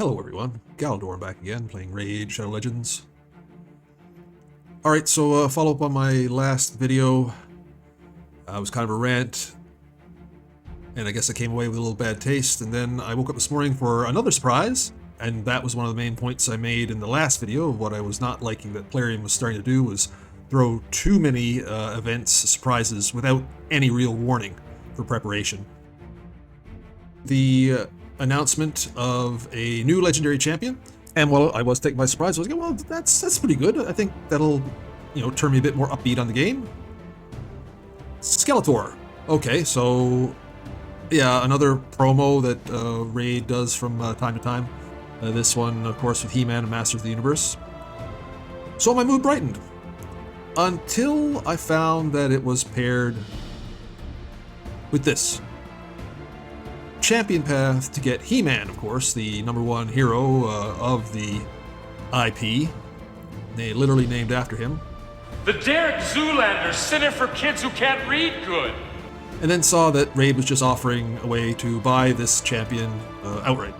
Hello everyone, Galidorn back again, playing Raid Shadow Legends. Alright, so follow up on my last video. It was kind of a rant, and I guess I came away with a little bad taste, and then I woke up this morning for another surprise, and that was one of the main points I made in the last video of what I was not liking that Plarium was starting to do, was throw too many events, surprises, without any real warning for preparation. The announcement of a new legendary champion, and while I was taken by surprise, I was like, well, that's pretty good. I think that'll, turn me a bit more upbeat on the game. Skeletor. Okay, so yeah, another promo that Raid does from time to time. This one, of course, with He Man and Masters of the Universe. So my mood brightened until I found that it was paired with this champion path to get He Man, of course, the #1 hero of the IP. They literally named after him. The Derek Zoolander, center for kids who can't read good. And then saw that Raid was just offering a way to buy this champion outright.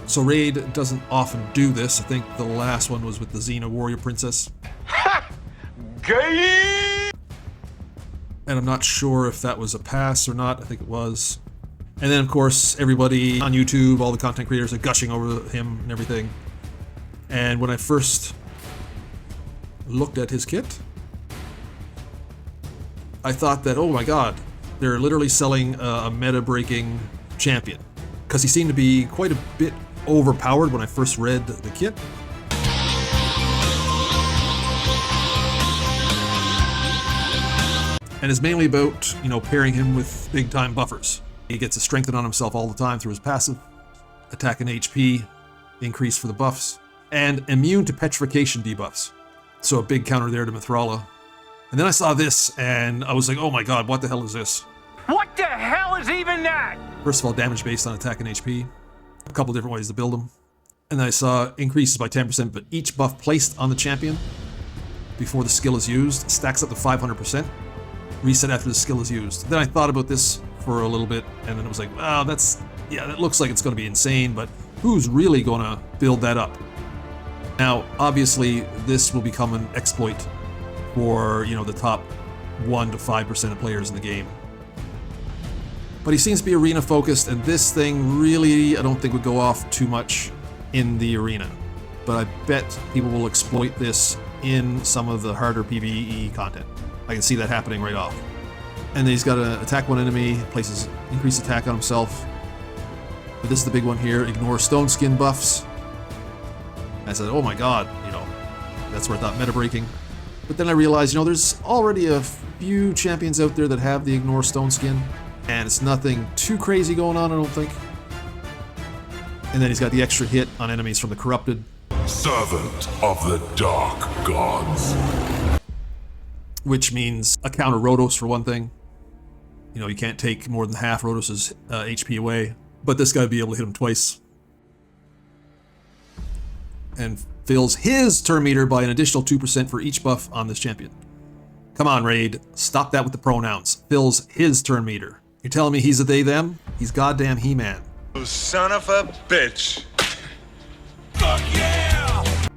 So Raid doesn't often do this. I think the last one was with the Xena Warrior Princess. Ha! Gay! And I'm not sure if that was a pass or not. I think it was. And then, of course, everybody on YouTube, all the content creators are gushing over him and everything. And when I first looked at his kit, I thought that, oh my god, they're literally selling a meta-breaking champion. Because he seemed to be quite a bit overpowered when I first read the kit. And it's mainly about, pairing him with big-time buffers. He gets a strengthen on himself all the time through his passive, attack and HP, increase for the buffs, and immune to petrification debuffs. So a big counter there to Mithrala. And then I saw this, and I was like, oh my god, what the hell is this? What the hell is even that? First of all, damage based on attack and HP. A couple different ways to build them. And then I saw increases by 10%, but each buff placed on the champion before the skill is used stacks up to 500%. Reset after the skill is used. Then I thought about this for a little bit, and then it was like, wow, that looks like it's going to be insane, but who's really going to build that up? Now, obviously, this will become an exploit for, the top 1 to 5% of players in the game. But he seems to be arena focused, and this thing really, I don't think would go off too much in the arena. But I bet people will exploit this in some of the harder PvE content. I can see that happening right off. And then he's got to attack one enemy, places increased attack on himself. But this is the big one here, ignore stone skin buffs. And I said, oh my god, that's where I thought meta breaking. But then I realized, there's already a few champions out there that have the ignore stone skin. And it's nothing too crazy going on, I don't think. And then he's got the extra hit on enemies from the corrupted. Servant of the Dark Gods. Which means a counter Rhodos for one thing. You can't take more than half Rhodos' HP away, but this guy would be able to hit him twice. And fills his turn meter by an additional 2% for each buff on this champion. Come on, Raid, stop that with the pronouns. Fills his turn meter. You're telling me he's a they, them? He's goddamn He Man. You son of a bitch. Fuck yeah!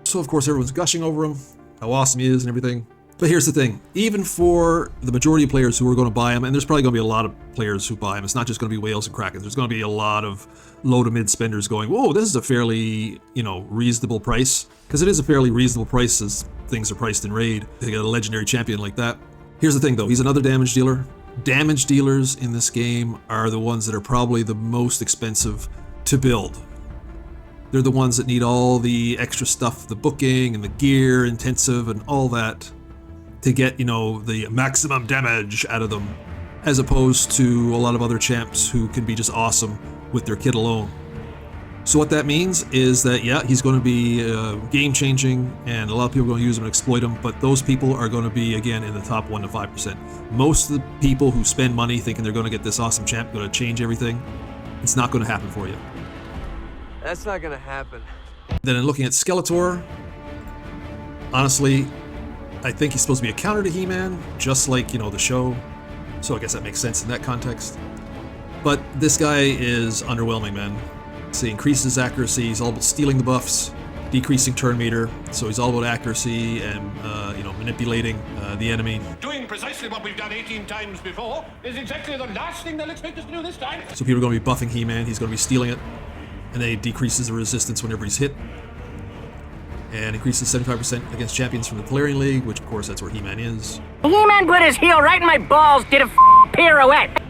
So of course everyone's gushing over him, how awesome he is and everything. But here's the thing, even for the majority of players who are going to buy him, and there's probably going to be a lot of players who buy him, it's not just going to be whales and krakens, there's going to be a lot of low to mid spenders going, whoa, this is a fairly, reasonable price. Because it is a fairly reasonable price as things are priced in Raid to get a legendary champion like that. Here's the thing though, he's another damage dealer. Damage dealers in this game are the ones that are probably the most expensive to build. They're the ones that need all the extra stuff, the booking and the gear intensive and all that to get, the maximum damage out of them, as opposed to a lot of other champs who can be just awesome with their kit alone. So what that means is that, yeah, he's going to be game-changing, and a lot of people are going to use him and exploit him, but those people are going to be, again, in the top 1 to 5%. Most of the people who spend money thinking they're going to get this awesome champ, going to change everything, it's not going to happen for you. That's not gonna happen. Then in looking at Skeletor, honestly, I think he's supposed to be a counter to He Man, just like, the show. So I guess that makes sense in that context. But this guy is underwhelming, man. So he increases his accuracy, he's all about stealing the buffs, decreasing turn meter, so he's all about accuracy and, manipulating the enemy. Doing precisely what we've done 18 times before is exactly the last thing they'll expect us to do this time. So people are going to be buffing He Man, he's going to be stealing it, and then he decreases the resistance whenever he's hit. And increases 75% against champions from the Felarian League, which of course that's where He Man is. He-Man put his heel right in my balls, did a pirouette.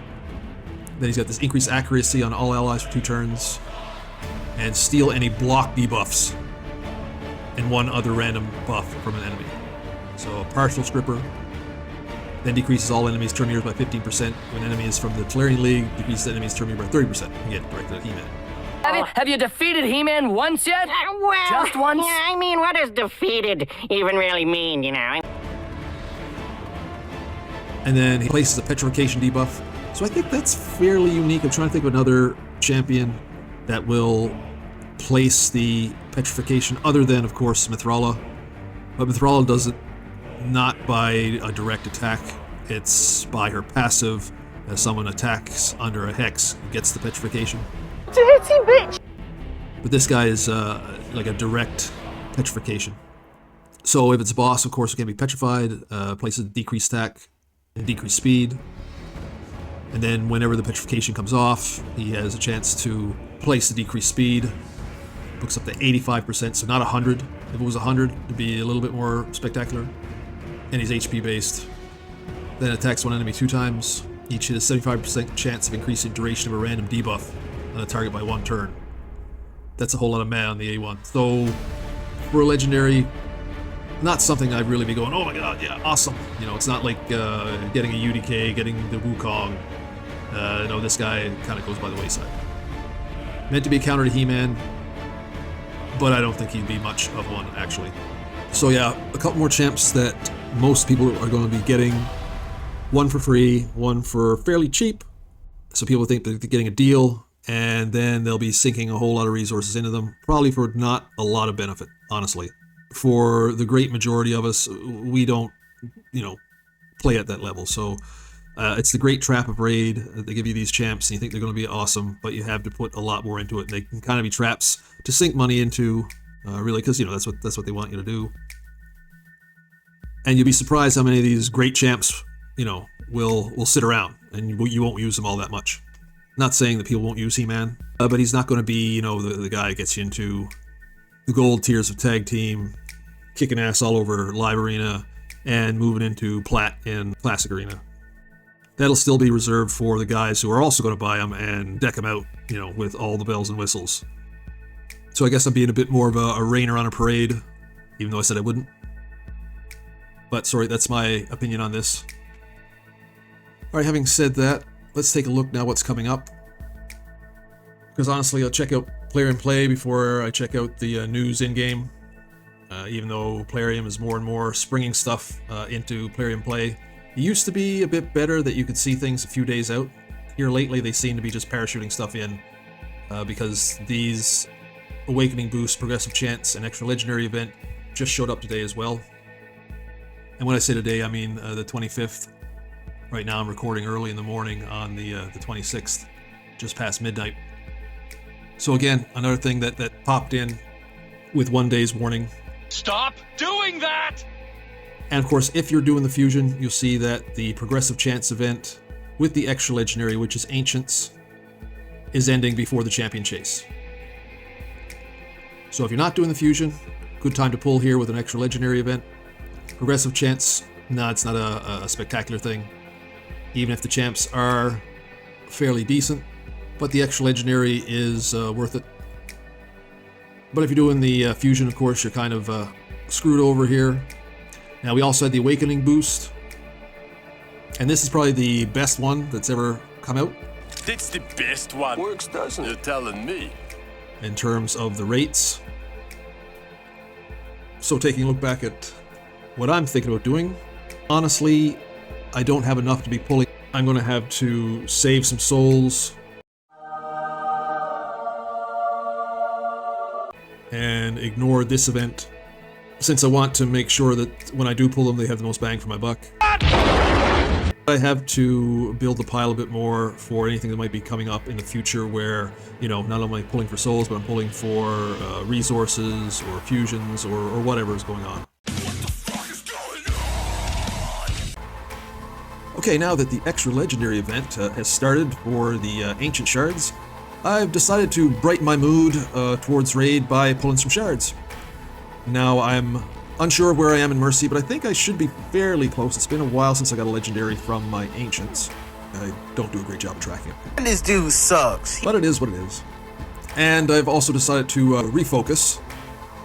Then he's got this increased accuracy on all allies for 2 turns, and steal any block debuffs, and 1 other random buff from an enemy. So partial stripper, then decreases all enemies' turn meters by 15%. When an enemy is from the Felarian League, decreases the enemy's turn meter by 30%. Again, directed at He Man. Have you defeated He-Man once yet? Well, just once? Yeah, I mean, what does defeated even really mean, you know? And then he places a petrification debuff. So I think that's fairly unique. I'm trying to think of another champion that will place the petrification other than, of course, Mithrala. But Mithrala does it not by a direct attack. It's by her passive. As someone attacks under a hex, gets the petrification. Bitch. But this guy is like a direct petrification. So if it's a boss, of course, it can be petrified, places decreased attack and decreased speed. And then whenever the petrification comes off, he has a chance to place the decreased speed. Books up to 85%, so not 100. If it was 100, it'd be a little bit more spectacular. And he's HP based. Then attacks one enemy 2 times. Each hit a 75% chance of increasing duration of a random debuff on a target by 1 turn. That's a whole lot of mana on the A1. So for a legendary, not something I'd really be going, oh my god, yeah, awesome. You know, it's not like getting a UDK, getting the Wukong. No, this guy kind of goes by the wayside. Meant to be a counter to He Man, but I don't think he'd be much of one, actually. So yeah, a couple more champs that most people are going to be getting. 1 for free, 1 for fairly cheap. So people think that they're getting a deal, and then they'll be sinking a whole lot of resources into them, probably for not a lot of benefit, honestly. For the great majority of us, we don't, play at that level. So it's the great trap of raid. They give you these champs, and you think they're going to be awesome, but you have to put a lot more into it. They can kind of be traps to sink money into, really, because that's what they want you to do. And you'll be surprised how many of these great champs, will sit around, and you won't use them all that much. Not saying that people won't use He Man, but he's not going to be, the guy that gets you into the gold tiers of tag team, kicking ass all over live arena, and moving into plat in classic arena. That'll still be reserved for the guys who are also going to buy them and deck them out, with all the bells and whistles. So I guess I'm being a bit more of a rainer on a parade, even though I said I wouldn't. But sorry, that's my opinion on this. Alright, having said that, let's take a look now what's coming up. Because honestly, I'll check out Player and Play before I check out the news in-game. Even though Plarium is more and more springing stuff into Player and Play. It used to be a bit better that you could see things a few days out. Here lately, they seem to be just parachuting stuff in. Because these Awakening Boost, Progressive Chance, and Extra Legendary event just showed up today as well. And when I say today, I mean the 25th. Right now I'm recording early in the morning on the 26th, just past midnight. So again, another thing that popped in with 1 day's warning. Stop doing that! And of course, if you're doing the fusion, you'll see that the Progressive Chance event with the Extra Legendary, which is Ancients, is ending before the Champion Chase. So if you're not doing the fusion, good time to pull here with an Extra Legendary event. Progressive Chance, no, it's not a spectacular thing. Even if the champs are fairly decent, but the Extra Legendary is worth it. But if you're doing the fusion, of course, you're kind of screwed over here. Now, we also had the Awakening Boost, and this is probably the best one that's ever come out. It's the best one. Works, doesn't You're it? telling me. In terms of the rates. So taking a look back at what I'm thinking about doing, honestly, I don't have enough to be pulling. I'm going to have to save some souls and ignore this event, since I want to make sure that when I do pull them, they have the most bang for my buck. I have to build the pile a bit more for anything that might be coming up in the future where, you know, not only am I pulling for souls, but I'm pulling for resources or fusions or whatever is going on. Okay, now that the Xtra Legendary event has started for the Ancient Shards, I've decided to brighten my mood towards Raid by pulling some shards. Now, I'm unsure of where I am in Mercy, but I think I should be fairly close. It's been a while since I got a Legendary from my Ancients. I don't do a great job of tracking it. This dude sucks. But it is what it is. And I've also decided to refocus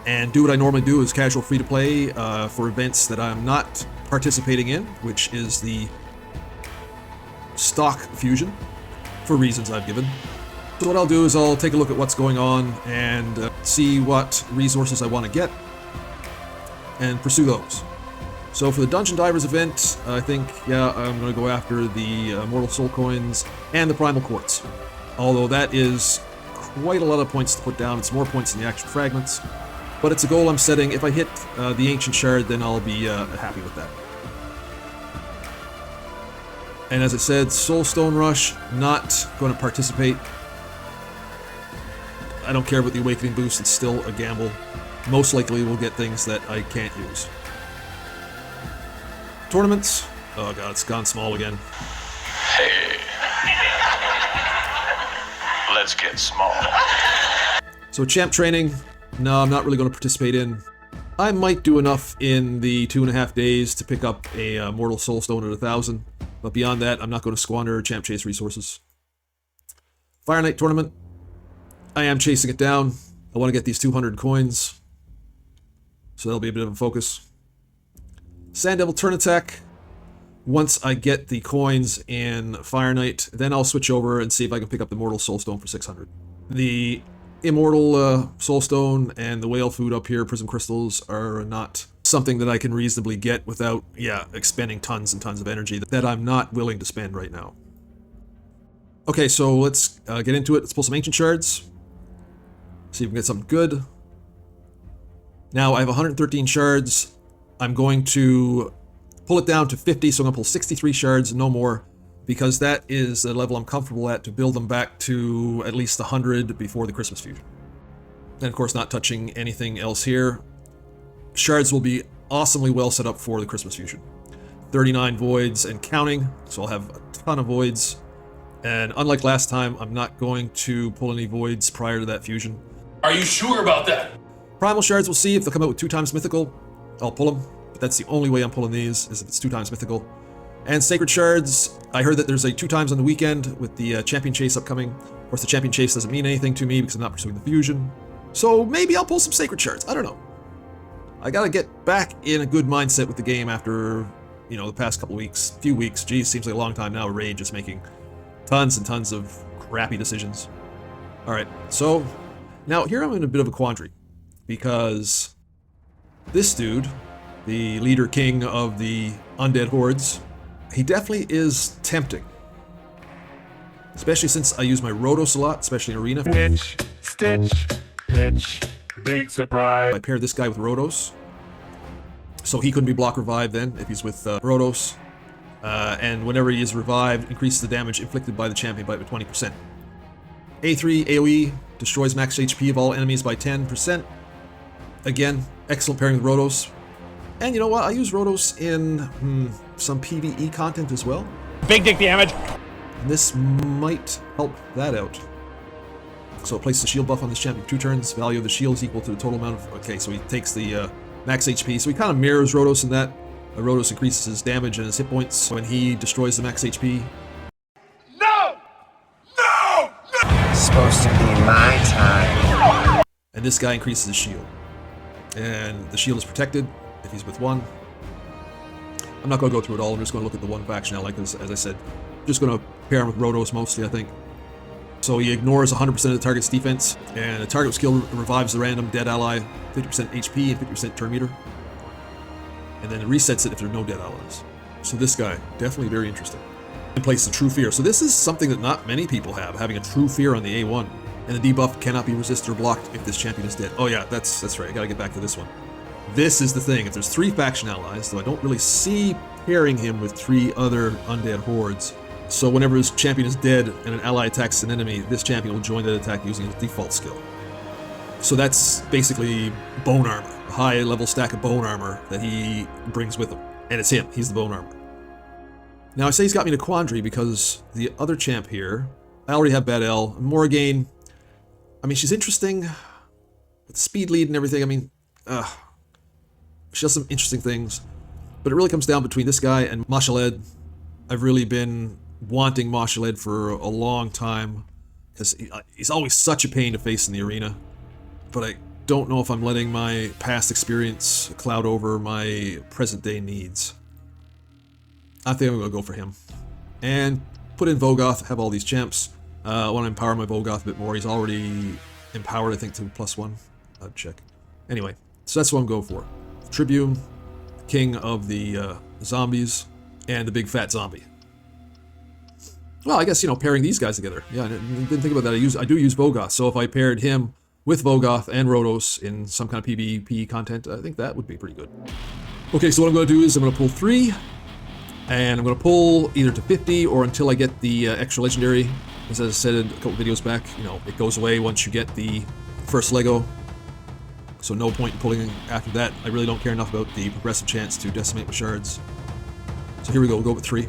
and do what I normally do as casual free-to-play for events that I'm not participating in, which is the stock fusion, for reasons I've given. So what I'll do is I'll take a look at what's going on and see what resources I want to get and pursue those. So for the Dungeon Divers event, I think, yeah, I'm going to go after the Mortal Soul Coins and the Primal Quartz. Although that is quite a lot of points to put down. It's more points than the actual fragments. But it's a goal I'm setting. If I hit the Ancient Shard, then I'll be happy with that. And as I said, Soulstone Rush, not going to participate. I don't care about the Awakening boost, it's still a gamble. Most likely we'll get things that I can't use. Tournaments. Oh god, it's gone small again. Hey. Let's get small. So champ training, no, I'm not really going to participate in. I might do enough in the 2.5 days to pick up a Mortal Soulstone at 1,000, but beyond that, I'm not going to squander champ chase resources. Fire Knight tournament. I am chasing it down. I want to get these 200 coins, so that'll be a bit of a focus. Sand Devil Turn Attack. Once I get the coins in Fire Knight, then I'll switch over and see if I can pick up the Mortal Soulstone for 600. The Immortal Soulstone and the Whale Food up here, Prism Crystals, are not something that I can reasonably get without, expending tons and tons of energy that I'm not willing to spend right now. Okay, so let's get into it. Let's pull some Ancient Shards. See if we can get something good. Now, I have 113 shards. I'm going to pull it down to 50, so I'm going to pull 63 shards, no more, because that is the level I'm comfortable at to build them back to at least 100 before the Christmas fusion. And of course, not touching anything else here. Shards will be awesomely well set up for the Christmas fusion. 39 voids and counting, so I'll have a ton of voids. And unlike last time, I'm not going to pull any voids prior to that fusion. Are you sure about that? Primal Shards, we'll see if they'll come out with 2 times mythical. I'll pull them, but that's the only way I'm pulling these, is if it's 2 times mythical. And Sacred Shards, I heard that there's a 2 times on the weekend with the Champion Chase upcoming. Of course, the Champion Chase doesn't mean anything to me because I'm not pursuing the fusion. So maybe I'll pull some Sacred Shards, I don't know. I gotta get back in a good mindset with the game after, the past few weeks. Geez, seems like a long time now, Raid just making tons and tons of crappy decisions. Alright, so now here I'm in a bit of a quandary, because this dude, the leader king of the undead hordes, he definitely is tempting. Especially since I use my Rhodos a lot, especially in Arena. Pitch, stitch, pitch, big surprise. I paired this guy with Rhodos, so he couldn't be block revived then if he's with Rhodos. And whenever he is revived, increases the damage inflicted by the champion by 20%. A3 AoE destroys max HP of all enemies by 10%. Again, excellent pairing with Rhodos. And you know what? I use Rhodos in some PvE content as well. Big dick damage. And this might help that out. So it places a shield buff on this champion for 2 turns. Value of the shield is equal to the total amount of... Okay, so he takes the max HP. So he kind of mirrors Rhodos in that. Rhodos increases his damage and his hit points when he destroys the max HP. No! No! It's supposed to be my time. And this guy increases his shield. And the shield is protected if he's with 1. I'm not going to go through it all. I'm just going to look at the one faction I like, as I said. I'm just going to pair him with Rhodos mostly, I think. So he ignores 100% of the target's defense, and the target skill revives the random dead ally, 50% HP and 50% turn meter. And then it resets it if there are no dead allies. So this guy, definitely very interesting. And places a True Fear. So this is something that not many people have, having a True Fear on the A1. And the debuff cannot be resisted or blocked if this champion is dead. Oh yeah, that's right, I gotta get back to this one. This is the thing. If there's 3 faction allies, though I don't really see pairing him with 3 other undead hordes. So whenever his champion is dead and an ally attacks an enemy, this champion will join that attack using his default skill. So that's basically bone armor, a high level stack of bone armor that he brings with him. And it's him, he's the bone armor. Now I say he's got me in a quandary because the other champ here, I already have Bad L. Morrigan, I mean, she's interesting with speed lead and everything. I mean, she does some interesting things. But it really comes down between this guy and Mashaled. I've really been wanting Mashaled for a long time because he's always such a pain to face in the arena. But I don't know if I'm letting my past experience cloud over my present day needs. I think I'm going to go for him. And put in Vogoth, have all these champs. I want to empower my Vogoth a bit more. He's already empowered, I think, to +1. I'll check. Anyway, so that's what I'm going for. Tribune, king of the zombies, and the big fat zombie. Well, I guess, you know, pairing these guys together. Yeah, I didn't think about that. I do use Vogoth, so if I paired him with Vogoth and Rhodos in some kind of PvP content, I think that would be pretty good. Okay, so what I'm going to do is I'm going to pull 3, and I'm going to pull either to 50 or until I get the extra legendary. As I said a couple videos back, you know, it goes away once you get the first Leggo. So no point in pulling after that. I really don't care enough about the progressive chance to decimate my shards. So here we go, we'll go with 3.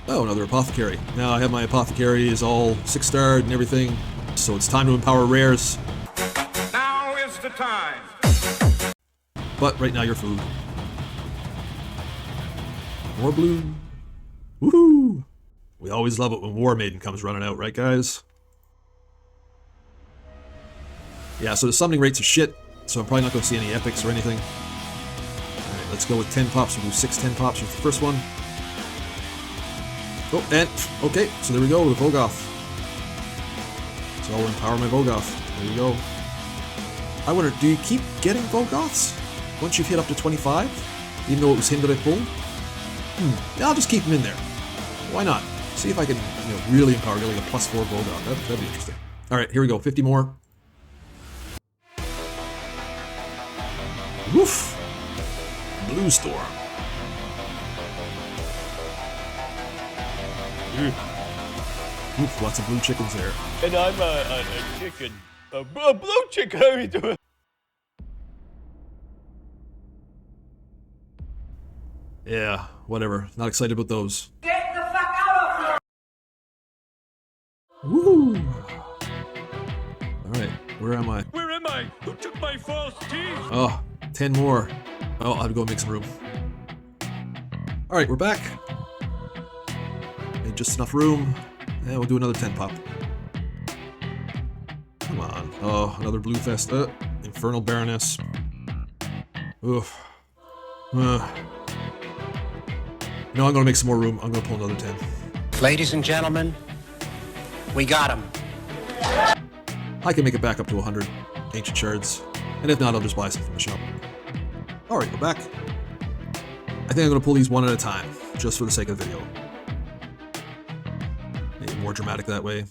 Oh, another apothecary. Now I have my apothecary is all 6-starred and everything, so it's time to empower rares. Now is the time. But right now you're food. More blue. Woohoo! We always love it when War Maiden comes running out, right guys? Yeah, so the summoning rates are shit, so I'm probably not going to see any epics or anything. Alright, let's go with 10 pops. We'll do 6 10 pops with the first one. Oh, and, okay, so there we go with Vogoth. So I'll empower my Vogoth. There you go. I wonder, do you keep getting Vogoths once you've hit up to 25? Even though it was him that I pulled? Yeah, I'll just keep him in there. Why not? See if I can, you know, really empower, get like a +4 Vogoth. That'd be interesting. Alright, here we go. 50 more. Woof! Blue Storm. Oof, lots of blue chickens there. And I'm a chicken. A blue chicken, how are you doing? Yeah, whatever. Not excited about those. Get the fuck out of here! Woo! Alright, where am I? Where am I? Who took my false teeth? Oh, 10 more. Oh, I'll have to go make some room. Alright, we're back. Made just enough room. And we'll do another 10 pop. Come on. Oh, another blue fest. Infernal Baroness. Oof. No, I'm gonna make some more room. I'm gonna pull another 10. Ladies and gentlemen, we got him. I can make it back up to 100 ancient shards. And if not, I'll just buy some from the shop. Alright, we're back. I think I'm gonna pull these one at a time, just for the sake of the video. Maybe more dramatic that way.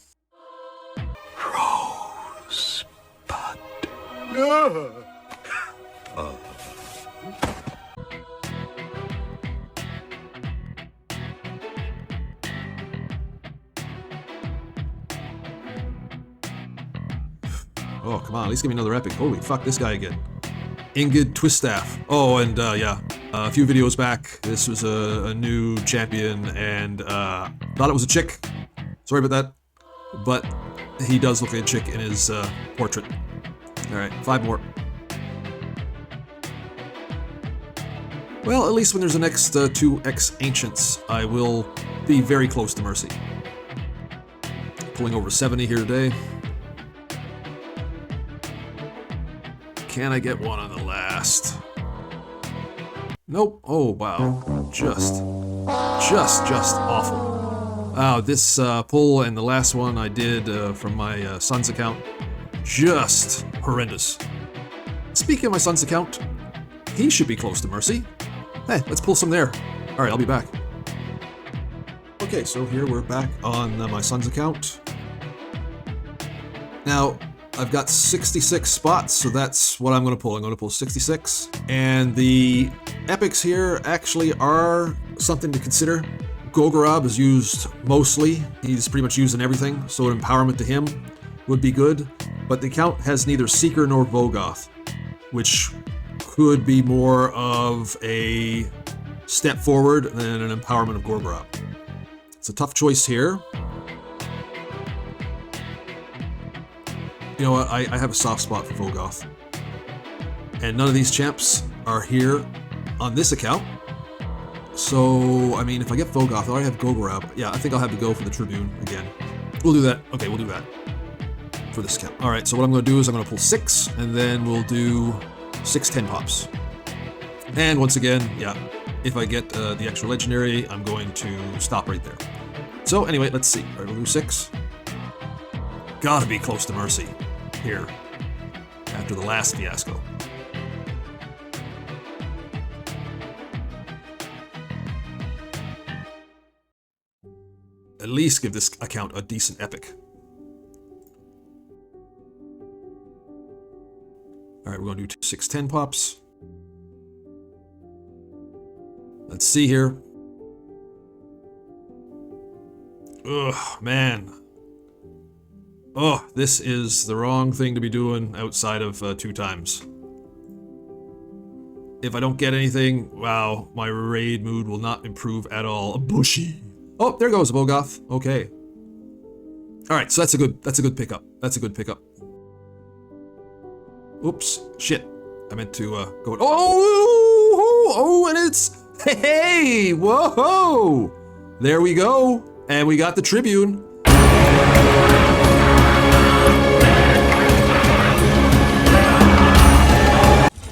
Rosebud. Oh, come on, at least give me another epic. Holy fuck, this guy again. Ingid Twiststaff. Oh, and yeah, a few videos back, this was a new champion, and thought it was a chick. Sorry about that. But he does look like a chick in his portrait. Alright, 5 more. Well, at least when there's the next 2 X-Ancients, I will be very close to Mercy. Pulling over 70 here today. Can I get one on the last? Nope. Oh, wow. Just awful. Wow, this pull and the last one I did from my son's account, just horrendous. Speaking of my son's account, he should be close to Mercy. Hey, let's pull some there. Alright, I'll be back. Okay, so here we're back on my son's account. Now, I've got 66 spots, so that's what I'm going to pull. I'm going to pull 66. And the epics here actually are something to consider. Gogorob is used mostly. He's pretty much used in everything, so an empowerment to him would be good. But the account has neither Seeker nor Vogoth, which could be more of a step forward than an empowerment of Gogorob. It's a tough choice here. You know what, I have a soft spot for Vogoth. And none of these champs are here on this account. So, I mean, if I get Vogoth, I already have Gogorob. Yeah, I think I'll have to go for the Tribune again. We'll do that. Okay, we'll do that for this account. Alright, so what I'm going to do is I'm going to pull 6, and then we'll do 6 10 pops. And once again, yeah, if I get the extra legendary, I'm going to stop right there. So anyway, let's see. Alright, we'll do 6. Gotta be close to Mercy here after the last fiasco. At least give this account a decent epic. Alright, we're going to do 6 10 pops. Let's see here. Ugh, man. Oh, this is the wrong thing to be doing outside of 2 times. If I don't get anything, wow, my raid mood will not improve at all. Bushy. Oh, there goes Vogoth. Okay. Alright, so that's a good pickup. That's a good pickup. Oops. Shit. I meant to go. Oh, and it's. Hey! Whoa! There we go. And we got the Tribune.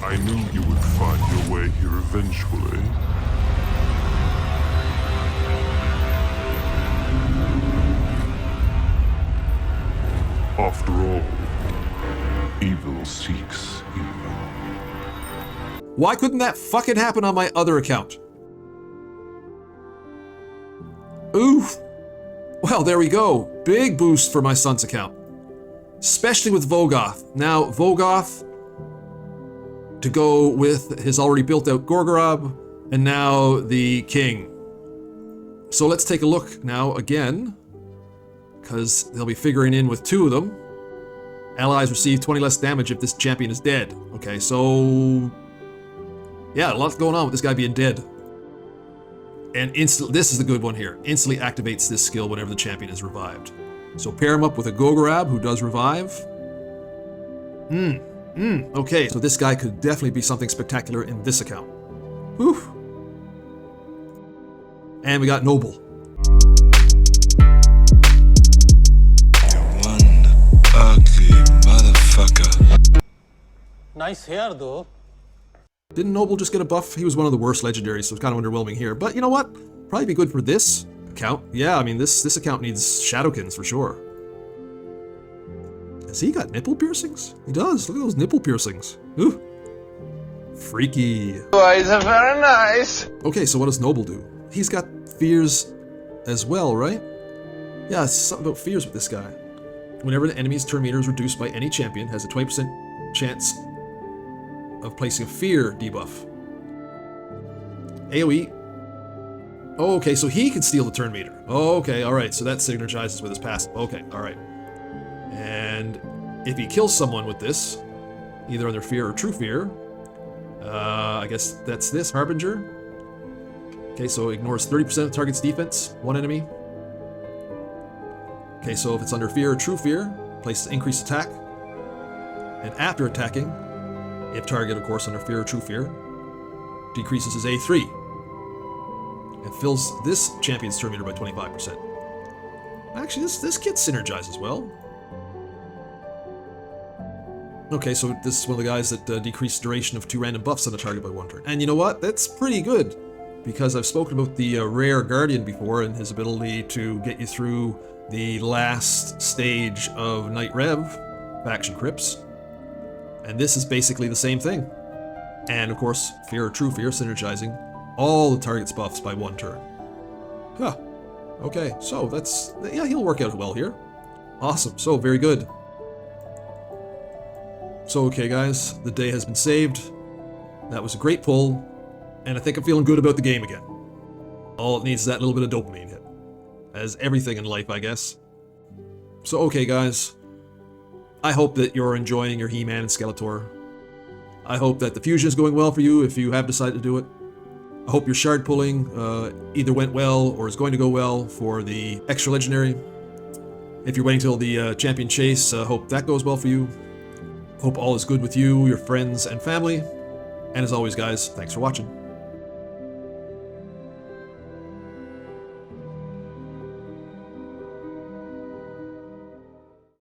I knew you would find your way here eventually. After all, evil seeks evil. Why couldn't that fucking happen on my other account? Oof. Well, there we go. Big boost for my son's account. Especially with Vogoth. Now, Vogoth to go with his already built out Gogorob, and now the King. So let's take a look now again, because they'll be figuring in with 2 of them. Allies receive 20 less damage if this champion is dead. Okay, so yeah, a lot going on with this guy being dead. And this is the good one here. Instantly activates this skill whenever the champion is revived. So pair him up with a Gogorob who does revive. Okay, so this guy could definitely be something spectacular in this account. Whew. And we got Noble. One ugly motherfucker. Nice hair, though. Didn't Noble just get a buff? He was one of the worst legendaries, so it's kind of underwhelming here. But you know what? Probably be good for this account. Yeah, I mean, this account needs Shadowkins for sure. Has he got nipple piercings? He does. Look at those nipple piercings. Ooh. Freaky. Boys are very nice. Okay, so what does Noble do? He's got fears as well, right? Yeah, it's something about fears with this guy. Whenever the enemy's turn meter is reduced by any champion, has a 20% chance of placing a fear debuff. AoE. Oh, okay, so he can steal the turn meter. Oh, okay, alright, so that synergizes with his passive. Okay, alright. And if he kills someone with this, either under fear or true fear, I guess that's this, Harbinger. Okay, so ignores 30% of the target's defense, 1 enemy. Okay, so if it's under fear or true fear, places increased attack. And after attacking, if target, of course, under fear or true fear, decreases his A3. And fills this champion's turn meter by 25%. Actually, this kit synergizes well. Okay, so this is one of the guys that decrease duration of 2 random buffs on a target by 1 turn. And you know what? That's pretty good. Because I've spoken about the rare Guardian before and his ability to get you through the last stage of Night Rev, faction crypts. And this is basically the same thing. And of course, fear or true fear synergizing all the target's buffs by 1 turn. Huh. Okay, so that's, yeah, he'll work out well here. Awesome, so very good. So okay guys, the day has been saved. That was a great pull, and I think I'm feeling good about the game again. All it needs is that little bit of dopamine hit. As everything in life, I guess. So okay guys, I hope that you're enjoying your He Man and Skeletor. I hope that the fusion is going well for you if you have decided to do it. I hope your shard pulling either went well or is going to go well for the extra legendary. If you're waiting till the champion chase, hope that goes well for you. Hope all is good with you, your friends, and family. And as always guys, thanks for watching.